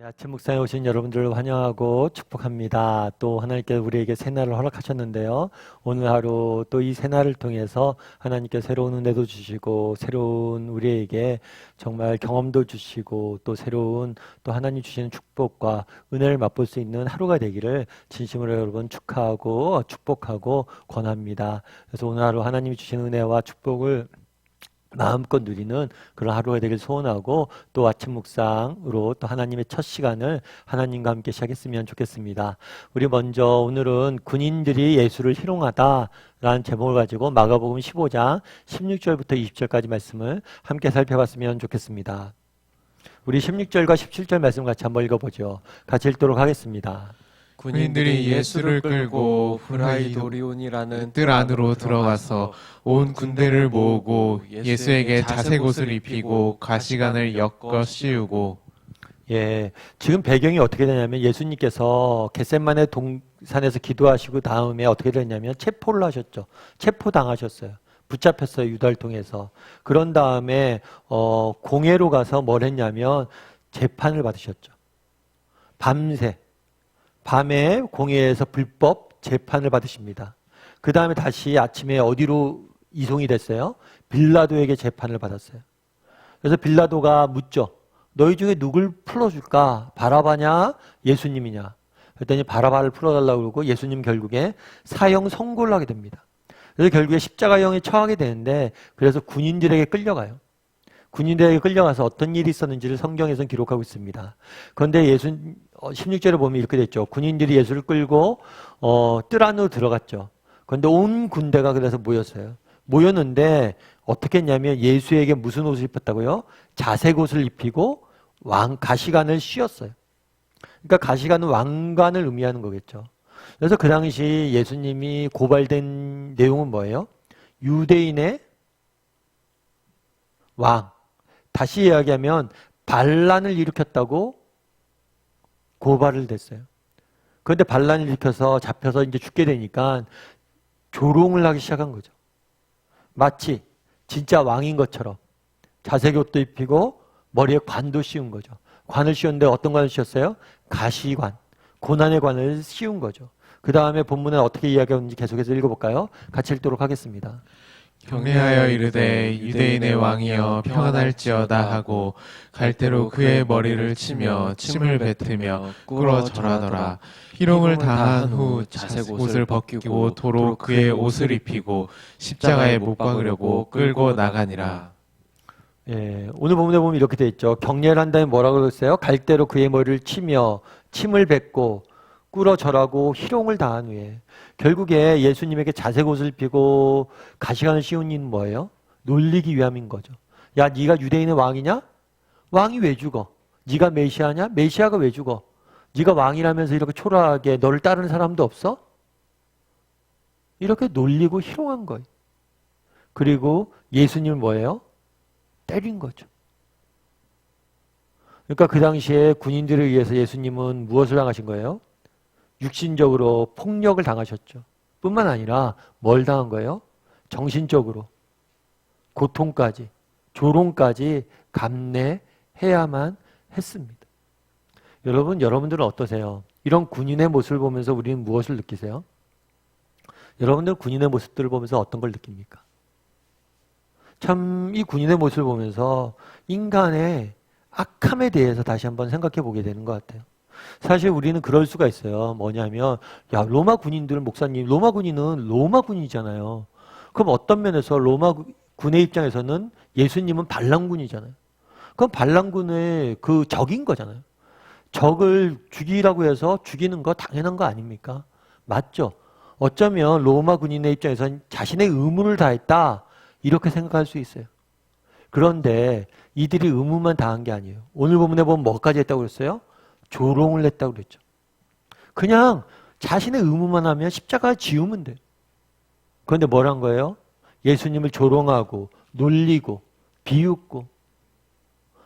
아침 묵상에 오신 여러분들을 환영하고 축복합니다. 또 하나님께서 우리에게 새날을 허락하셨는데요. 오늘 하루 또 이 새날을 통해서 하나님께 새로운 은혜도 주시고 새로운 우리에게 정말 경험도 주시고 또 새로운 또 하나님 주시는 축복과 은혜를 맛볼 수 있는 하루가 되기를 진심으로 여러분 축하하고 축복하고 권합니다. 그래서 오늘 하루 하나님이 주신 은혜와 축복을 마음껏 누리는 그런 하루가 되길 소원하고 또 아침 묵상으로 또 하나님의 첫 시간을 하나님과 함께 시작했으면 좋겠습니다. 우리 먼저 오늘은 군인들이 예수를 희롱하다라는 제목을 가지고 마가복음 15장 16절부터 20절까지 말씀을 함께 살펴봤으면 좋겠습니다. 우리 16절과 17절 말씀 같이 한번 읽어보죠. 같이 읽도록 하겠습니다. 군인들이 예수를 끌고 프라이도리온이라는 뜰 안으로 들어가서 온 군대를 모으고 예수에게 자색옷을 입히고 가시관을 엮어 씌우고. 지금 배경이 어떻게 되냐면 예수님께서 겟세마네 동산에서 기도하시고 다음에 어떻게 됐냐면 체포를 하셨죠. 체포당하셨어요. 붙잡혔어요. 유다를 통해서. 그런 다음에 공회로 가서 뭘 했냐면 재판을 받으셨죠. 밤에 공회에서 불법 재판을 받으십니다. 그 다음에 다시 아침에 어디로 이송이 됐어요? 빌라도에게 재판을 받았어요. 그래서 빌라도가 묻죠. 너희 중에 누굴 풀어줄까? 바라바냐? 예수님이냐? 그랬더니 바라바를 풀어달라고 그러고 예수님 결국에 사형 선고를 하게 됩니다. 그래서 결국에 십자가형에 처하게 되는데 그래서 군인들에게 끌려가요. 군인들에게 끌려가서 어떤 일이 있었는지를 성경에서는 기록하고 있습니다. 그런데 16절에 보면 이렇게 됐죠. 군인들이 예수를 끌고 뜰 안으로 들어갔죠. 그런데 온 군대가 그래서 모였어요. 모였는데 어떻게 했냐면 예수에게 무슨 옷을 입혔다고요? 자색옷을 입히고 가시관을 씌웠어요. 그러니까 가시관은 왕관을 의미하는 거겠죠. 그래서 그 당시 예수님이 고발된 내용은 뭐예요? 유대인의 왕. 다시 이야기하면 반란을 일으켰다고 고발을 됐어요. 그런데 반란을 일으켜서 잡혀서 이제 죽게 되니까 조롱을 하기 시작한 거죠. 마치 진짜 왕인 것처럼 자색옷도 입히고 머리에 관도 씌운 거죠. 관을 씌웠는데 어떤 관을 씌웠어요? 가시관, 고난의 관을 씌운 거죠. 그 다음에 본문은 어떻게 이야기하는지 계속해서 읽어볼까요? 같이 읽도록 하겠습니다. 경례하여 이르되 유대인의 왕이여 평안할지어다 하고 갈대로 그의 머리를 치며 침을 뱉으며 꿇어 절하더라. 희롱을 당한 후 자색옷을 벗기고 도로 그의 옷을 입히고 십자가에 못 박으려고 끌고 나가니라. 오늘 본문에 보면 이렇게 되어 있죠. 경례를 한 다음에 뭐라고 그랬어요? 갈대로 그의 머리를 치며 침을 뱉고 꿇어 절하고 희롱을 당한 후에 결국에 예수님에게 자색옷을 입히고 가시관을 씌운 이유는 뭐예요? 놀리기 위함인 거죠. 야, 네가 유대인의 왕이냐? 왕이 왜 죽어? 네가 메시아냐? 메시아가 왜 죽어? 네가 왕이라면서 이렇게 초라하게 너를 따르는 사람도 없어? 이렇게 놀리고 희롱한 거예요. 그리고 예수님을 뭐예요? 때린 거죠. 그러니까 그 당시에 군인들에 의해서 예수님은 무엇을 당하신 거예요? 육신적으로 폭력을 당하셨죠. 뿐만 아니라 뭘 당한 거예요? 정신적으로 고통까지, 조롱까지 감내해야만 했습니다. 여러분들은 어떠세요? 이런 군인의 모습을 보면서 우리는 무엇을 느끼세요? 여러분들은 군인의 모습들을 보면서 어떤 걸 느낍니까? 참 이 군인의 모습을 보면서 인간의 악함에 대해서 다시 한번 생각해 보게 되는 것 같아요. 사실 우리는 그럴 수가 있어요. 뭐냐면 야, 로마 군인들은 목사님, 로마 군인은 로마 군이잖아요. 그럼 어떤 면에서 로마 군의 입장에서는 예수님은 반란군이잖아요. 그럼 반란군의 그 적인 거잖아요. 적을 죽이라고 해서 죽이는 거 당연한 거 아닙니까? 맞죠? 어쩌면 로마 군인의 입장에서는 자신의 의무를 다했다 이렇게 생각할 수 있어요. 그런데 이들이 의무만 다한 게 아니에요. 오늘 본문에 보면 뭐까지 했다고 그랬어요? 조롱을 했다고 그랬죠. 그냥 자신의 의무만 하면 십자가 지우면 돼요. 그런데 뭘 한 거예요? 예수님을 조롱하고 놀리고 비웃고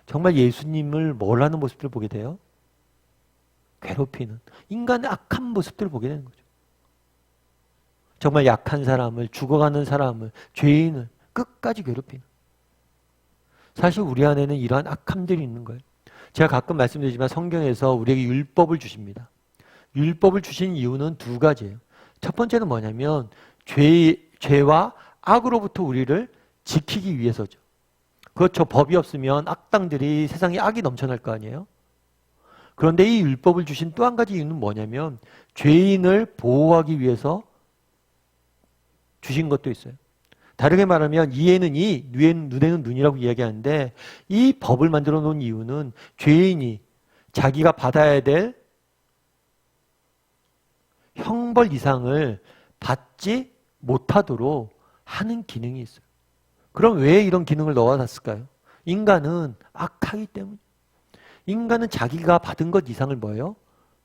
정말 예수님을 뭘 하는 모습들을 보게 돼요? 괴롭히는 인간의 악한 모습들을 보게 되는 거죠. 정말 약한 사람을, 죽어가는 사람을, 죄인을 끝까지 괴롭히는. 사실 우리 안에는 이러한 악함들이 있는 거예요. 제가 가끔 말씀드리지만 성경에서 우리에게 율법을 주십니다. 율법을 주신 이유는 두 가지예요. 첫 번째는 뭐냐면 죄와 악으로부터 우리를 지키기 위해서죠. 그렇죠. 법이 없으면 악당들이 세상에 악이 넘쳐날 거 아니에요. 그런데 이 율법을 주신 또 한 가지 이유는 뭐냐면 죄인을 보호하기 위해서 주신 것도 있어요. 다르게 말하면 이에는 이, 눈에는 눈이라고 이야기하는데 이 법을 만들어 놓은 이유는 죄인이 자기가 받아야 될 형벌 이상을 받지 못하도록 하는 기능이 있어요. 그럼 왜 이런 기능을 넣어놨을까요? 인간은 악하기 때문에. 인간은 자기가 받은 것 이상을 뭐예요?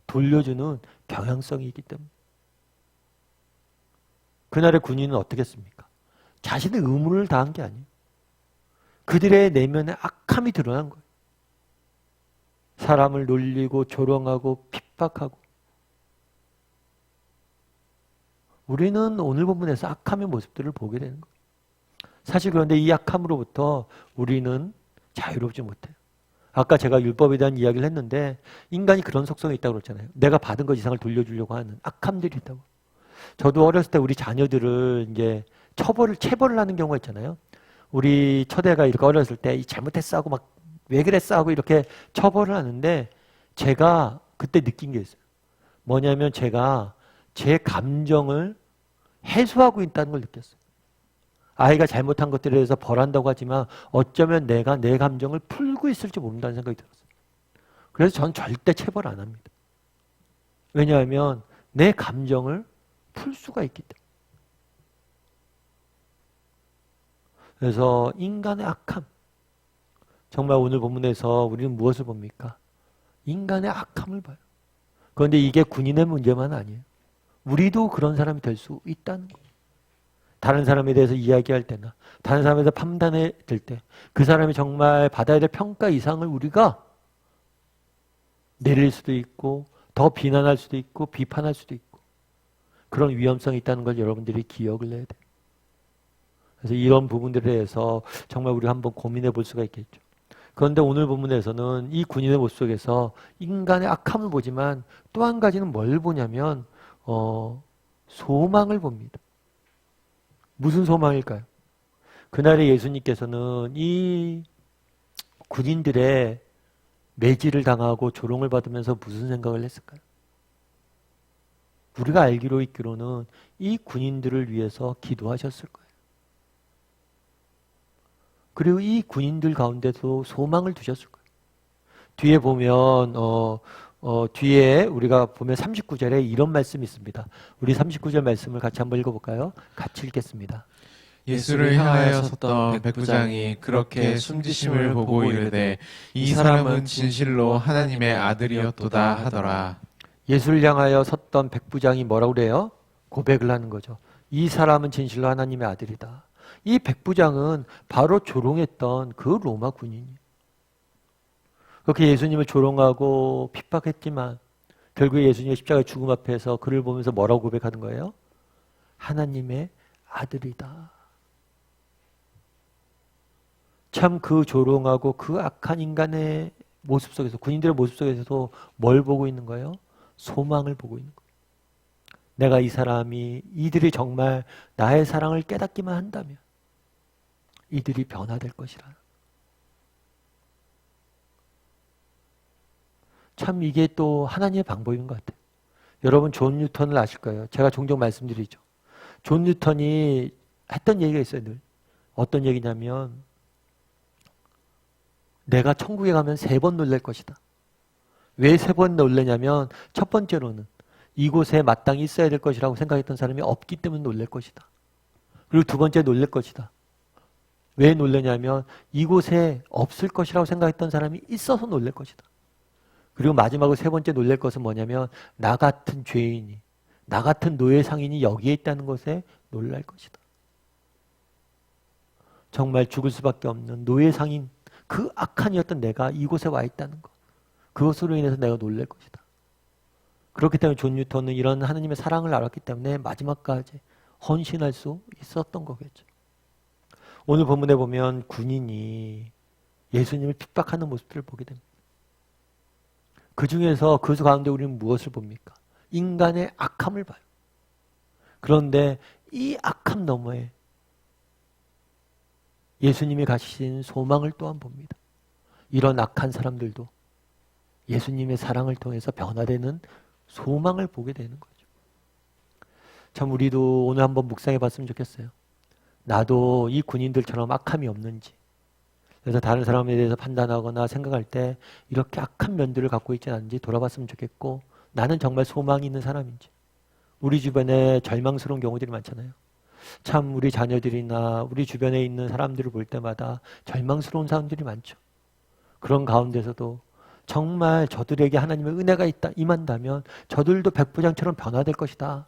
돌려주는 경향성이 있기 때문에. 그날의 군인은 어떻게 했습니까? 자신의 의무를 다한 게 아니에요. 그들의 내면에 악함이 드러난 거예요. 사람을 놀리고 조롱하고 핍박하고. 우리는 오늘 본문에서 악함의 모습들을 보게 되는 거예요. 사실 그런데 이 악함으로부터 우리는 자유롭지 못해요. 아까 제가 율법에 대한 이야기를 했는데 인간이 그런 속성이 있다고 그랬잖아요. 내가 받은 것 이상을 돌려주려고 하는 악함들이 있다고. 저도 어렸을 때 우리 자녀들을 이제 체벌을 하는 경우가 있잖아요. 우리 처대가 이렇게 어렸을 때 잘못했어 하고 막 왜 그랬어 하고 이렇게 처벌을 하는데 제가 그때 느낀 게 있어요. 뭐냐면 제가 제 감정을 해소하고 있다는 걸 느꼈어요. 아이가 잘못한 것들에 대해서 벌한다고 하지만 어쩌면 내가 내 감정을 풀고 있을지 모른다는 생각이 들었어요. 그래서 전 절대 체벌 안 합니다. 왜냐하면 내 감정을 풀 수가 있기 때문에. 그래서 인간의 악함. 정말 오늘 본문에서 우리는 무엇을 봅니까? 인간의 악함을 봐요. 그런데 이게 군인의 문제만 아니에요. 우리도 그런 사람이 될 수 있다는 거예요. 다른 사람에 대해서 이야기할 때나 다른 사람에 대해서 판단해 될 때 그 사람이 정말 받아야 될 평가 이상을 우리가 내릴 수도 있고 더 비난할 수도 있고 비판할 수도 있고 그런 위험성이 있다는 걸 여러분들이 기억을 해야 돼요. 그래서 이런 부분들에 대해서 정말 우리가 한번 고민해 볼 수가 있겠죠. 그런데 오늘 본문에서는 이 군인의 모습 속에서 인간의 악함을 보지만 또 한 가지는 뭘 보냐면 소망을 봅니다. 무슨 소망일까요? 그날에 예수님께서는 이 군인들의 매질을 당하고 조롱을 받으면서 무슨 생각을 했을까요? 우리가 알기로 있기로는 이 군인들을 위해서 기도하셨을 거예요. 그리고 이 군인들 가운데도 소망을 두셨을 거예요. 뒤에 보면 뒤에 우리가 보면 39절에 이런 말씀이 있습니다. 우리 39절 말씀을 같이 한번 읽어볼까요? 같이 읽겠습니다. 예수를 향하여 섰던 백부장이 그렇게 숨지심을 보고 이르되 이 사람은 진실로 하나님의 아들이었도다 하더라. 예수를 향하여 섰던 백부장이 뭐라고 그래요? 고백을 하는 거죠. 이 사람은 진실로 하나님의 아들이다. 이 백부장은 바로 조롱했던 그 로마 군인이에요. 그렇게 예수님을 조롱하고 핍박했지만 결국에 예수님의 십자가의 죽음 앞에서 그를 보면서 뭐라고 고백하는 거예요? 하나님의 아들이다. 참 그 조롱하고 그 악한 인간의 모습 속에서 군인들의 모습 속에서도 뭘 보고 있는 거예요? 소망을 보고 있는 거예요. 내가 이 사람이 이들이 정말 나의 사랑을 깨닫기만 한다면 이들이 변화될 것이라. 참 이게 또 하나님의 방법인 것 같아요. 여러분 존 뉴턴을 아실 거예요. 제가 종종 말씀드리죠. 존 뉴턴이 했던 얘기가 있어요. 늘. 어떤 얘기냐면 내가 천국에 가면 3번 놀랄 것이다. 왜 3번 놀라냐면 첫 번째로는 이곳에 마땅히 있어야 될 것이라고 생각했던 사람이 없기 때문에 놀랄 것이다. 그리고 두 번째 놀랄 것이다. 왜 놀라냐면 이곳에 없을 것이라고 생각했던 사람이 있어서 놀랄 것이다. 그리고 마지막으로 3번째 놀랄 것은 뭐냐면 나 같은 죄인이, 나 같은 노예 상인이 여기에 있다는 것에 놀랄 것이다. 정말 죽을 수밖에 없는 노예 상인, 그 악한 이었던 내가 이곳에 와 있다는 것. 그것으로 인해서 내가 놀랄 것이다. 그렇기 때문에 존 뉴턴은 이런 하나님의 사랑을 알았기 때문에 마지막까지 헌신할 수 있었던 거겠죠. 오늘 본문에 보면 군인이 예수님을 핍박하는 모습들을 보게 됩니다. 그 중에서 그 가운데 우리는 무엇을 봅니까? 인간의 악함을 봐요. 그런데 이 악함 너머에 예수님이 가지신 소망을 또한 봅니다. 이런 악한 사람들도 예수님의 사랑을 통해서 변화되는 소망을 보게 되는 거죠. 참 우리도 오늘 한번 묵상해 봤으면 좋겠어요. 나도 이 군인들처럼 악함이 없는지, 그래서 다른 사람에 대해서 판단하거나 생각할 때 이렇게 악한 면들을 갖고 있지 않은지 돌아봤으면 좋겠고, 나는 정말 소망이 있는 사람인지. 우리 주변에 절망스러운 경우들이 많잖아요. 참 우리 자녀들이나 우리 주변에 있는 사람들을 볼 때마다 절망스러운 사람들이 많죠. 그런 가운데서도 정말 저들에게 하나님의 은혜가 있다 임한다면 저들도 백부장처럼 변화될 것이다,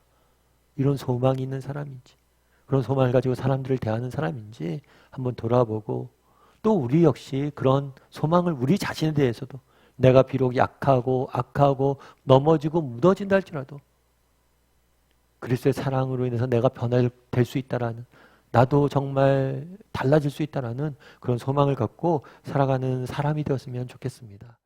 이런 소망이 있는 사람인지, 그런 소망을 가지고 사람들을 대하는 사람인지 한번 돌아보고, 또 우리 역시 그런 소망을 우리 자신에 대해서도, 내가 비록 약하고 악하고 넘어지고 무너진다 할지라도 그리스도의 사랑으로 인해서 내가 변화될 수 있다라는, 나도 정말 달라질 수 있다라는 그런 소망을 갖고 살아가는 사람이 되었으면 좋겠습니다.